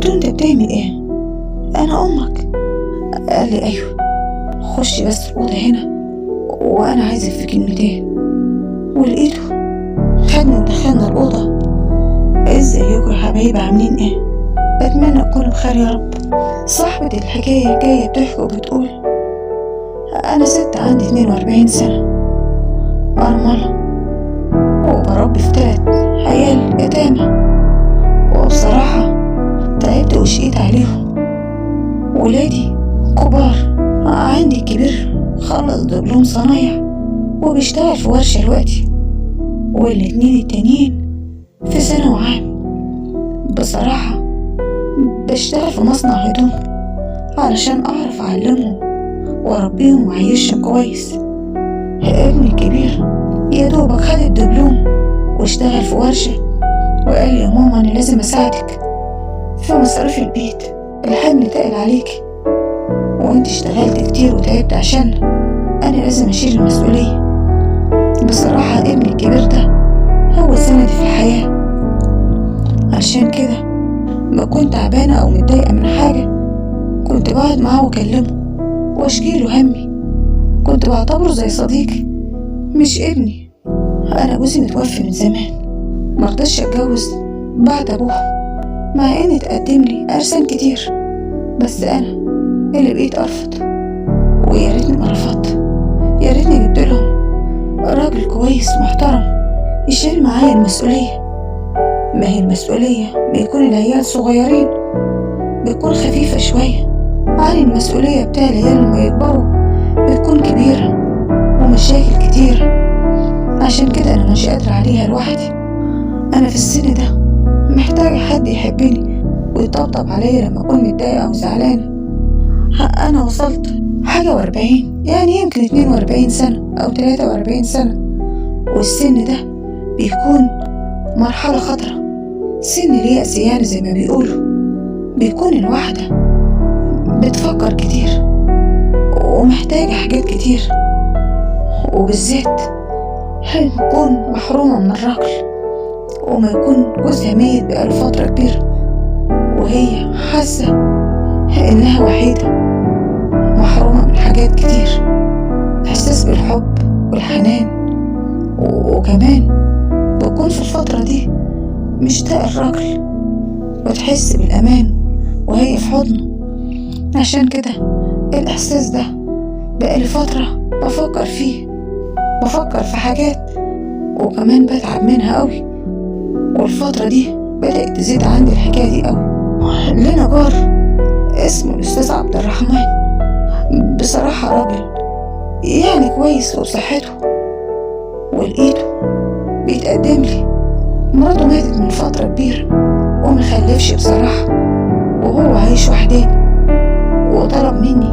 قلت له انت بتعمل ايه؟ انا امك. قال لي ايوه، خشي بس الأوضة هنا وانا عايزك في كلمتين. ولقيته خدني ودخلنا الأوضة. ازيكم يا حبايبي، عاملين ايه؟ بتمنى تكونوا بخير يا رب. صاحبة الحكاية جاية بتحكي وبتقول انا ست عندي 42 سنة، أرملة، وبربي في 3 عيال يتامى، وبصراحة تعبت وشقيت عليهم. ولادي كبار، عندي الكبير خلص دبلوم صنايع وبيشتغل في ورشة دلوقتي، والاتنين التانيين في ثانوي عام. بصراحة بشتغل في مصنع هدوم علشان أعرف أعلمهم وأربيهم وأعيشهم كويس. ابني الكبير يا دوبك خد الدبلوم واشتغل في ورشة، وقال لي يا ماما أنا لازم أساعدك في مصاريف البيت، الحمل تقل عليكي وانت اشتغلت كتير وتعبت عشان أنا لازم أشيل المسؤولية. بصراحة ابني الكبير ده هو سندي في الحياة، عشان كده ما كنت تعبانة أو متضايقة من حاجة كنت بقعد معاه وأكلمه وأشكيله همي، كنت بعتبره زي صديقي مش ابني. أنا جوزي متوفي من زمان، مرضتش أتجوز بعد أبوه مع إن اتقدم لي أرسال كتير، بس أنا اللي بقيت أرفض. ويا ريتني ما رفضت، يا ريتني جبت لهم راجل كويس محترم يشيل معايا المسؤولية. ما هي المسؤولية بيكون العيال صغيرين بتكون خفيفة شوية عن المسؤولية بتاع العيال لما يكبروا بتكون كبيرة ومشاكل كتير. عشان كده أنا مش قادرة عليها لوحدي. أنا في السن ده محتاجة حد يحبني ويطبطب عليا لما أكون متضايقة أو زعلانة. أنا وصلت حاجة و40، يعني يمكن 42 سنة أو 43 سنة، والسن ده بيكون مرحلة خطرة، سن اليأس يعني زي ما بيقولوا. بيكون الواحدة بتفكر كتير ومحتاجة حاجات كتير، وبالذات هتكون محرومة من الراجل وما يكون جوزها ميت بقاله فترة كبيرة، وهي حاسة إنها وحيدة محرومة من حاجات كتير، إحساس بالحب والحنان. وكمان بكون في الفترة دي مشتاقة الراجل وتحس بالأمان وهي في حضنه. عشان كده الإحساس ده بقالي فترة بفكر فيه، بفكر في حاجات وكمان بتعب منها قوي. والفترة دي بدأت تزيد عندي الحكاية دي قوي. لنا جار اسمه الأستاذ عبد الرحمن، بصراحة راجل يعني كويس وصحته، ولقيته بيتقدم لي. مراته ماتت من فترة كبيرة ومخلفش بصراحة، وهو عايش وحداني، وطلب مني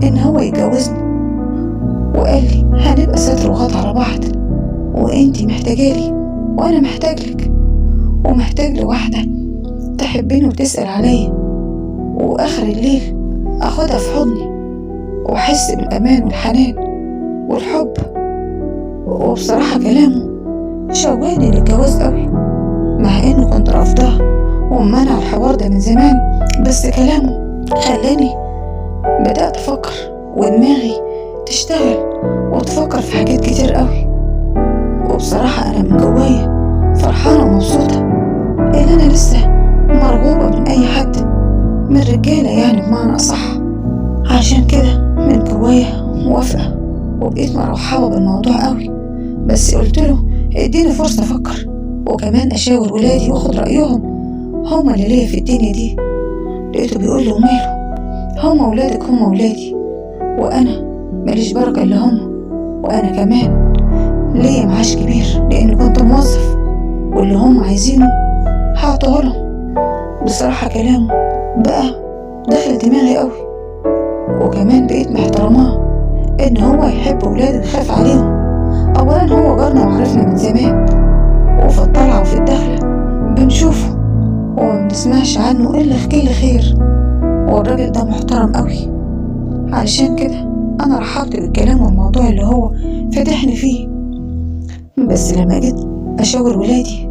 إن هو يتجوزني، وقال لي هنبقى ستر وغط على بعض، وإنتي محتاجالي وأنا محتاجلك، ومحتاج لواحدة تحبني وتسأل عليا، وآخر الليل أخدها في حضني وأحس بالأمان والحنان والحب. وبصراحة كلامه شوقني للجواز قوي، مع إنه كنت رافضاه ومنع الحوار ده من زمان، بس كلامه خلاني بدأت أفكر ودماغي تشتغل وتفكر في حاجات كتير قوي. وبصراحة أنا من جوايا فرحانة ومبسوطة إن أنا لسه مرغوبة من أي حد، من رجالة يعني بمعنى أصح. عشان كده من جوايا موافقة وبقيت مرحبة بالموضوع قوي، بس قلت له اديني فرصة أفكر وكمان أشاور ولادي وأخد رأيهم، هما اللي ليا في الدنيا دي. لقيته بيقول لي وماله، هما ولادك هما ولادي، وأنا ماليش بركة إلا هما، وأنا كمان ليا معاش كبير لأني كنت موظف، واللي هما عايزينه هعطيهولهم. بصراحة كلامه بقى دخل دماغي قوي، وكمان بقيت محترماه إن هو يحب ولاده ويخاف عليهم. أولا هو جارنا وعرفنا من زمان، وفي الطلعة وفي الدخلة بنشوفه وما بنسمعش عنه إلا خير خير، والراجل ده محترم قوي. علشان كده أنا رحبت بالكلام والموضوع اللي هو فتحني فيه. بس لما جيت أشاور ولادي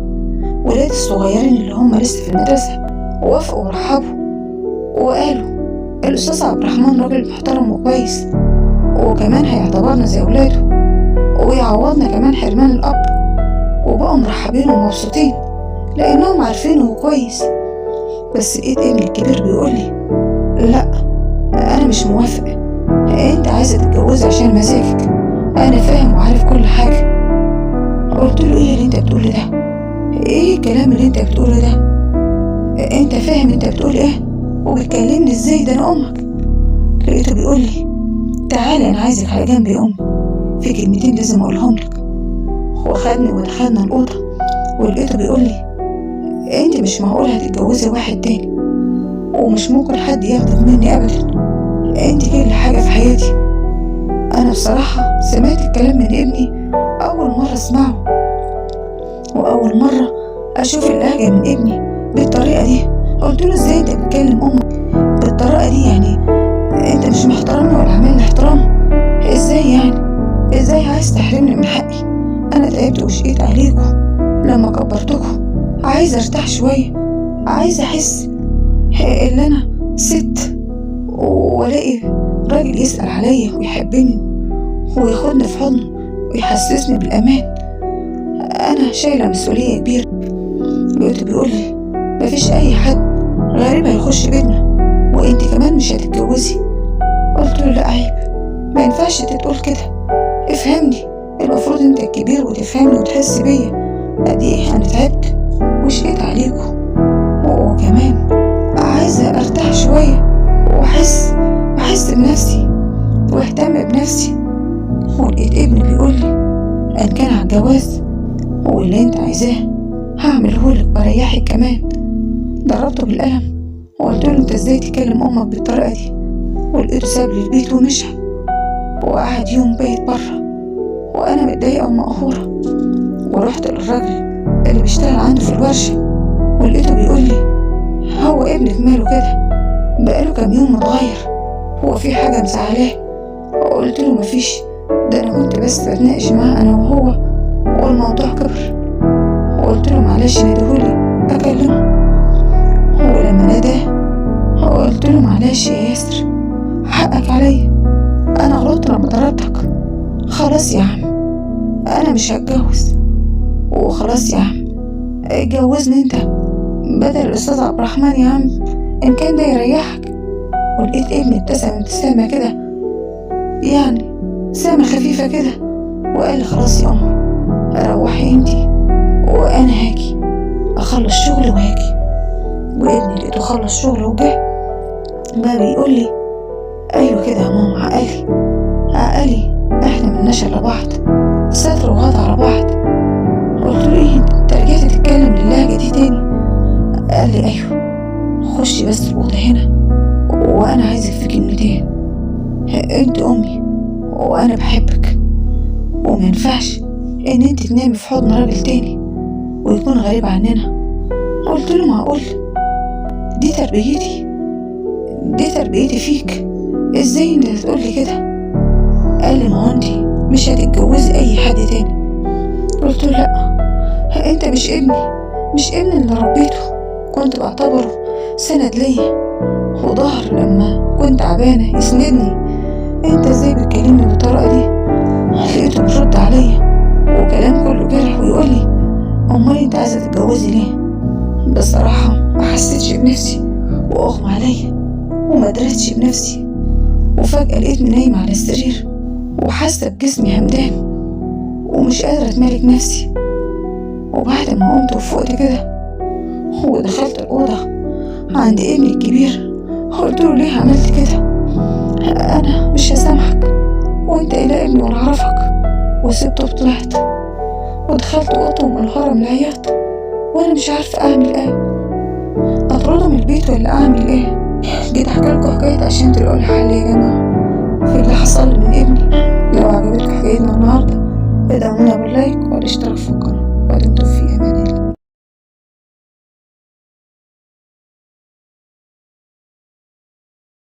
الصغيرين اللي هم لسه في المدرسة ووافقوا ورحبوا وقالوا الأستاذ عبد الرحمن راجل محترم وكويس، وكمان هيعتبرنا زي أولاده ويعوضنا كمان حرمان الأب. وبقوا مرحبين ومبسوطين لأنهم عارفينه هو كويس. بس لقيت ابني الكبير بيقولي لأ، أنا مش موافق، أنت عايزة تتجوزي عشان مزاجك، أنا فاهم وعارف كل حاجة. قلت له إيه اللي أنت بتقوله ده؟ إيه الكلام اللي أنت بتقوله ده؟ أنت فاهم أنت بتقول إيه؟ وبتكلمني إزاي؟ ده أنا أمك. لقيته بيقولي تعالي أنا عايزك على جنب يا أمي، في كلمتين لازم أقولهم لك. وخدني ودخلنا الأوضة ولقيته بيقولي أنت مش معقول هتتجوزي واحد تاني، ومش ممكن حد ياخدك مني أبدا، أنت كل حاجة في حياتي. أنا بصراحة سمعت الكلام من ابني أول مرة أسمعه، وأول مرة أشوف اللهجة من ابني بالطريقة دي. قلت له إزاي أنت بتكلم أمك بالطريقة دي؟ يعني أنت مش محترمني ولا عامل لي احترام؟ إزاي يعني؟ إزاي عايز تحرمني من حقي؟ أنا تعبت وشقيت عليكم لما كبرتكم، عايز أرتاح شوية، عايز أحس إن أنا ست، وألاقي راجل يسأل عليا ويحبني وياخدني في حضنه ويحسسني بالأمان. أنا شايلة مسؤولية كبيرة. لقيته بيقولي مفيش أي حد غريب هيخش بيتنا، وإنتي كمان مش هتتجوزي. قلت له لا عيب، ما ينفعش تقول كده، افهمني، المفروض انت الكبير وتفهمني وتحس بيا قد ايه انا تعبت وشقيت عليكم، وكمان عايزة ارتاح شوية واحس بنفسي واهتم بنفسي. ولقيت ابني بيقولي ان كان على الجواز واللي انت عايزاه هعملهولك واريحك كمان. ضربته بالقلم وقلت له انت ازاي تكلم امك بالطريقة دي؟ ولقيته ساب لي البيت ومشى، وقعد يوم بايت بره وانا متضايقة ومقهورة. ورحت للراجل اللي بيشتغل عنده في الورشة ولقيته بيقولي هو ابنك ماله كده؟ بقاله كام يوم متغير، هو في حاجة مزعلاه؟ وقلت له مفيش، ده انا كنت بس بتناقش معاه انا وهو والموضوع كبر. وقلت له معلش ندهولي اكلمه. ولما ناداه قلت له معلش يا ياسر، حقك عليا، انا غلطت لما ضربتك، خلاص يا عم انا مش هتجوز، وخلاص يا عم اتجوزني انت بدل الاستاذ عبد الرحمن يا عم ان كان ده يريحك. ولقيت ابني ابتسم ابتسامة كده، يعني ابتسامة خفيفة كده، وقال لي خلاص يا امي روحي انتي وانا هاجي اخلص شغل وهاجي. وابني لقيته خلص شغل وجه بقى بيقول لي ايوه كده يا ماما، عقلي احنا ملناش الا بعض، ستر وغطا على بعض. قلت له ايه انت رجعت تتكلم للهجة دي تاني؟ قال لي ايوه، خشي بس الأوضة هنا وانا عايزك في كلمتين، انت امي وانا بحبك، وما ينفعش ان انت تنامي في حضن راجل تاني ويكون غريب عننا. قلت له معقول؟ دي تربيتي فيك، ازاي انت تقولي كده؟ قال لي ما هو انت مش هتتجوزي اي حد تاني. قلت له لا، انت مش ابني اللي ربيته، كنت بعتبره سند ليا وظهر لما كنت تعبانه يسندني، انت ازاي بتكلمني بالطريقه دي؟ لقيته بيرد عليا وكلام كله جرح ويقولي امال انت عايزه تتجوزي ليه؟ بصراحه ما حسيتش بنفسي واغمى عليا وما درتش بنفسي، وفجأة لقيتني نايمة على السرير وحاسة بجسمي همدان ومش قادرة أتمالك نفسي. وبعد ما قمت وفقت كده ودخلت الأوضة عند ابني الكبير قلت له ليه عملت كده؟ أنا مش هسامحك، وأنت إلى ابني وأنا أعرفك. وسبته وطلعت ودخلت أوضته منهارة من العياط وأنا مش عارفة أعمل إيه، أطرده من البيت ولا أعمل إيه؟ جيت أحكي لكم حكاية عشان تلاقوا لي حل يا جماعة في اللي حصل من ابني. لو عجبتكم حكايتنا النهاردة ادعمونا باللايك والاشتراك في